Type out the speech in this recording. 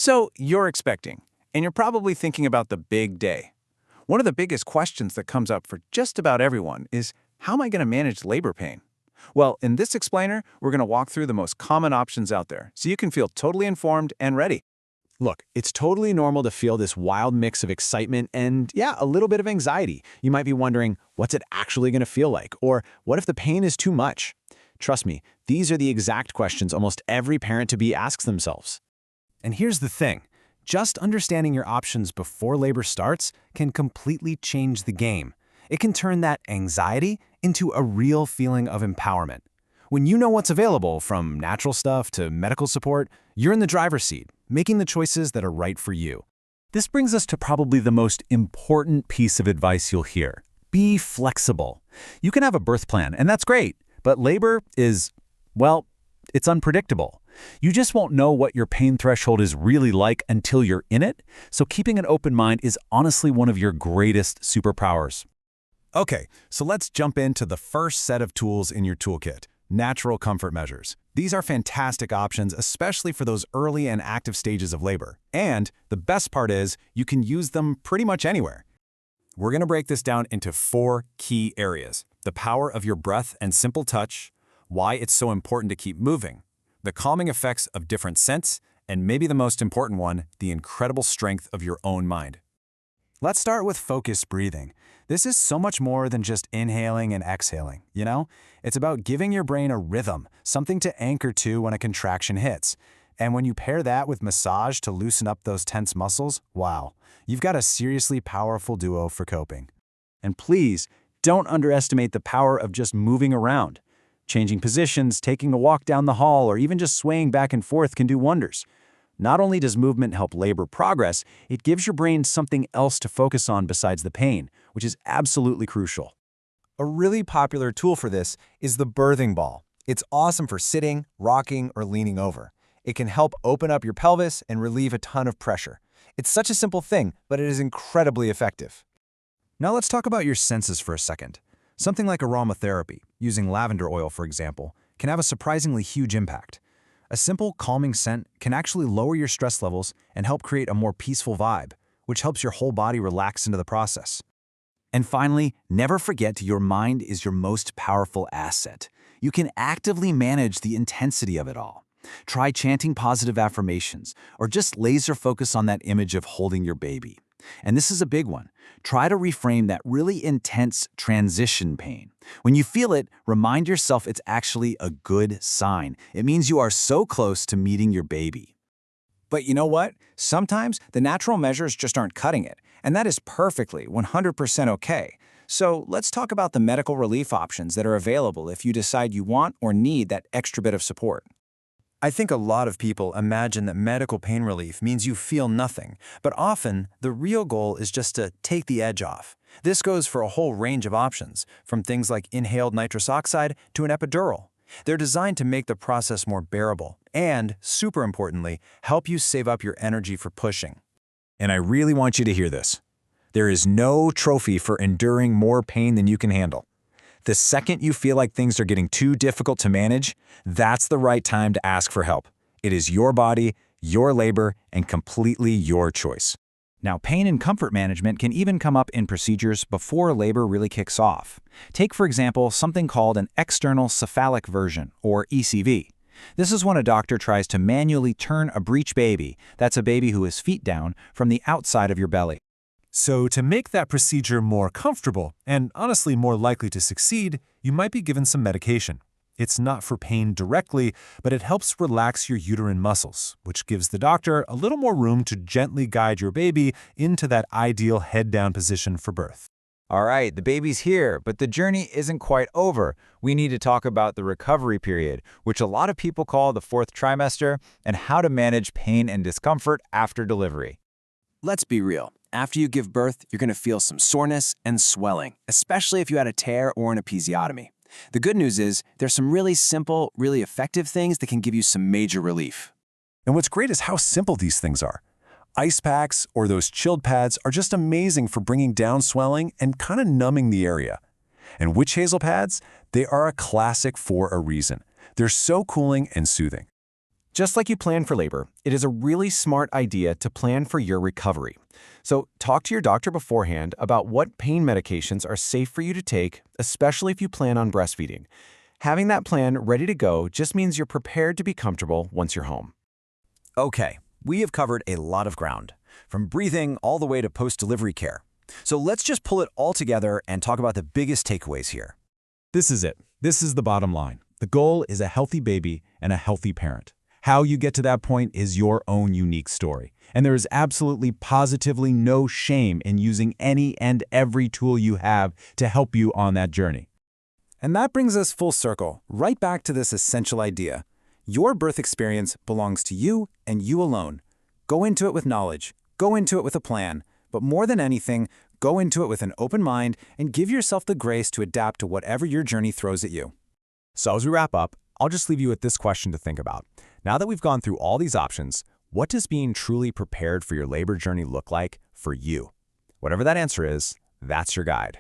So you're expecting, and you're probably thinking about the big day. One of the biggest questions that comes up for just about everyone is, how am I going to manage labor pain? Well, in this explainer, we're going to walk through the most common options out there so you can feel totally informed and ready. Look, it's totally normal to feel this wild mix of excitement and, yeah, a little bit of anxiety. You might be wondering, what's it actually going to feel like? Or what if the pain is too much? Trust me, these are the exact questions almost every parent-to-be asks themselves. And here's the thing. Just understanding your options before labor starts can completely change the game. It can turn that anxiety into a real feeling of empowerment. When you know what's available, from natural stuff to medical support, you're in the driver's seat, making the choices that are right for you. This brings us to probably the most important piece of advice you'll hear. Be flexible. You can have a birth plan, and that's great, but labor is, well, it's unpredictable. You just won't know what your pain threshold is really like until you're in it, so keeping an open mind is honestly one of your greatest superpowers. Okay, so let's jump into the first set of tools in your toolkit. Natural comfort measures. These are fantastic options, especially for those early and active stages of labor. And the best part is, you can use them pretty much anywhere. We're going to break this down into 4 key areas: the power of your breath and simple touch, why it's so important to keep moving, the calming effects of different scents, and maybe the most important one, the incredible strength of your own mind. Let's start with focused breathing. This is so much more than just inhaling and exhaling, you know? It's about giving your brain a rhythm, something to anchor to when a contraction hits. And when you pair that with massage to loosen up those tense muscles, wow, you've got a seriously powerful duo for coping. And please, don't underestimate the power of just moving around. Changing positions, taking a walk down the hall, or even just swaying back and forth can do wonders. Not only does movement help labor progress, it gives your brain something else to focus on besides the pain, which is absolutely crucial. A really popular tool for this is the birthing ball. It's awesome for sitting, rocking, or leaning over. It can help open up your pelvis and relieve a ton of pressure. It's such a simple thing, but it is incredibly effective. Now let's talk about your senses for a second. Something like aromatherapy, using lavender oil for example, can have a surprisingly huge impact. A simple, calming scent can actually lower your stress levels and help create a more peaceful vibe, which helps your whole body relax into the process. And finally, never forget your mind is your most powerful asset. You can actively manage the intensity of it all. Try chanting positive affirmations, or just laser focus on that image of holding your baby. And this is a big one. Try to reframe that really intense transition pain. When you feel it, remind yourself it's actually a good sign. It means you are so close to meeting your baby. But you know what? Sometimes the natural measures just aren't cutting it, and that is perfectly 100% okay. So let's talk about the medical relief options that are available if you decide you want or need that extra bit of support. I think a lot of people imagine that medical pain relief means you feel nothing, but often the real goal is just to take the edge off. This goes for a whole range of options, from things like inhaled nitrous oxide to an epidural. They're designed to make the process more bearable and, super importantly, help you save up your energy for pushing. And I really want you to hear this. There is no trophy for enduring more pain than you can handle. The second you feel like things are getting too difficult to manage, that's the right time to ask for help. It is your body, your labor, and completely your choice. Now, pain and comfort management can even come up in procedures before labor really kicks off. Take, for example, something called an external cephalic version, or ECV. This is when a doctor tries to manually turn a breech baby, that's a baby who is feet down, from the outside of your belly. So to make that procedure more comfortable, and honestly more likely to succeed, you might be given some medication. It's not for pain directly, but it helps relax your uterine muscles, which gives the doctor a little more room to gently guide your baby into that ideal head-down position for birth. All right, the baby's here, but the journey isn't quite over. We need to talk about the recovery period, which a lot of people call the 4th trimester, and how to manage pain and discomfort after delivery. Let's be real. After you give birth, you're going to feel some soreness and swelling, especially if you had a tear or an episiotomy. The good news is there's some really simple, really effective things that can give you some major relief. And what's great is how simple these things are. Ice packs or those chilled pads are just amazing for bringing down swelling and kind of numbing the area. And witch hazel pads, they are a classic for a reason. They're so cooling and soothing. Just like you plan for labor, it is a really smart idea to plan for your recovery. So talk to your doctor beforehand about what pain medications are safe for you to take, especially if you plan on breastfeeding. Having that plan ready to go just means you're prepared to be comfortable once you're home. Okay, we have covered a lot of ground, from breathing all the way to post-delivery care. So let's just pull it all together and talk about the biggest takeaways here. This is it. This is the bottom line. The goal is a healthy baby and a healthy parent. How you get to that point is your own unique story. And there is absolutely positively no shame in using any and every tool you have to help you on that journey. And that brings us full circle, right back to this essential idea. Your birth experience belongs to you and you alone. Go into it with knowledge. Go into it with a plan. But more than anything, go into it with an open mind and give yourself the grace to adapt to whatever your journey throws at you. So as we wrap up, I'll just leave you with this question to think about. Now that we've gone through all these options, what does being truly prepared for your labor journey look like for you? Whatever that answer is, that's your guide.